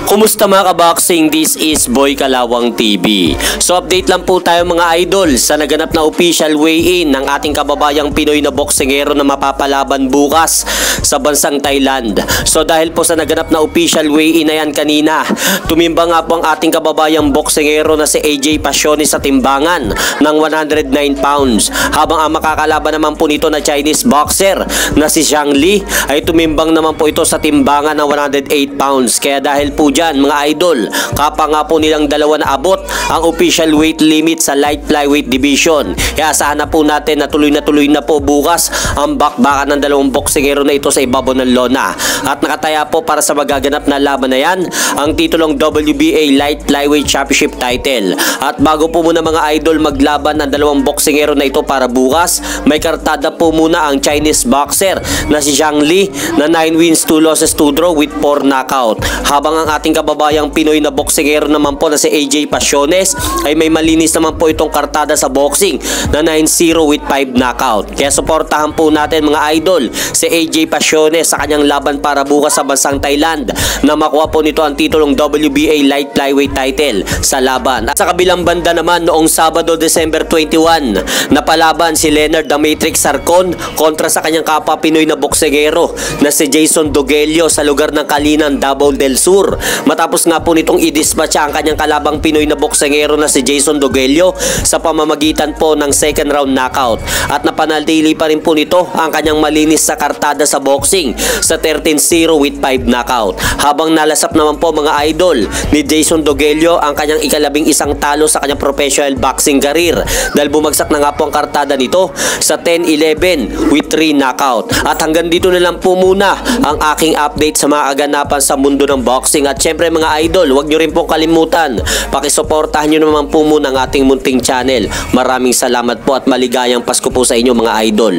Kumusta mga kaboxing? This is Boy Kalawang TV. So update lang po tayo mga idol sa naganap na official weigh-in ng ating kababayang Pinoy na boksingero na mapapalaban bukas sa bansang Thailand. So dahil po sa naganap na official weigh-in na yan kanina, tumimba nga po ang ating kababayang boksingero na si AJ Pasiones sa timbangan ng 109 pounds. Habang ang makakalaban naman po nito na Chinese boxer na si Zhang Li ay tumimbang naman po ito sa timbangan ng 108 pounds. Kaya dahil po dyan mga idol, kapa nga po nilang dalawa na abot ang official weight limit sa light flyweight division. Kaya asahan na po natin na tuloy na po bukas ang bakbakan ng dalawang boksingero na ito sa ibabaw ng lona. At nakataya po para sa magaganap na laban na yan ang titulong WBA Light Flyweight Championship title. At bago po muna mga idol maglaban ang dalawang boksingero na ito para bukas, may kartada po muna ang Chinese boxer na si Zhang Li na 9 wins, 2 losses, 2 draw with 4 knockout. Habang ang ating kababayang Pinoy na boksingero naman po na si AJ Pasiones ay may malinis naman po itong kartada sa boxing na 9-0 with 5 knockout. Kaya suportahan po natin mga idol si AJ Pasiones sa kanyang laban para bukas sa bansang Thailand na makuha po nito ang titulong WBA Light Flyweight title sa laban. At sa kabilang banda naman noong Sabado, December 21, napalaban si Leonard the Matrix Sarcon kontra sa kanyang kapwa Pinoy na boksingero na si Jason Dogelio sa lugar ng Kalinan, Davao del Sur. Matapos nga po nitong i-dispatch ang kanyang kalabang Pinoy na boksingero na si Jason Dogelio sa pamamagitan po ng second round knockout. At napanatili pa rin po nito ang kanyang malinis sa kartada sa boxing sa 13-0 with 5 knockout. Habang nalasap naman po mga idol ni Jason Dogelio ang kanyang ikalabing isang talo sa kanyang professional boxing career dahil bumagsak na nga po ang kartada nito sa 10-11 with 3 knockout. At hanggang dito na lang po muna ang aking update sa mga kaganapan sa mundo ng boxing. At syempre mga idol, huwag nyo rin pong kalimutan, pakisuportahan nyo naman po muna ang ating munting channel. Maraming salamat po at maligayang Pasko po sa inyo mga idol.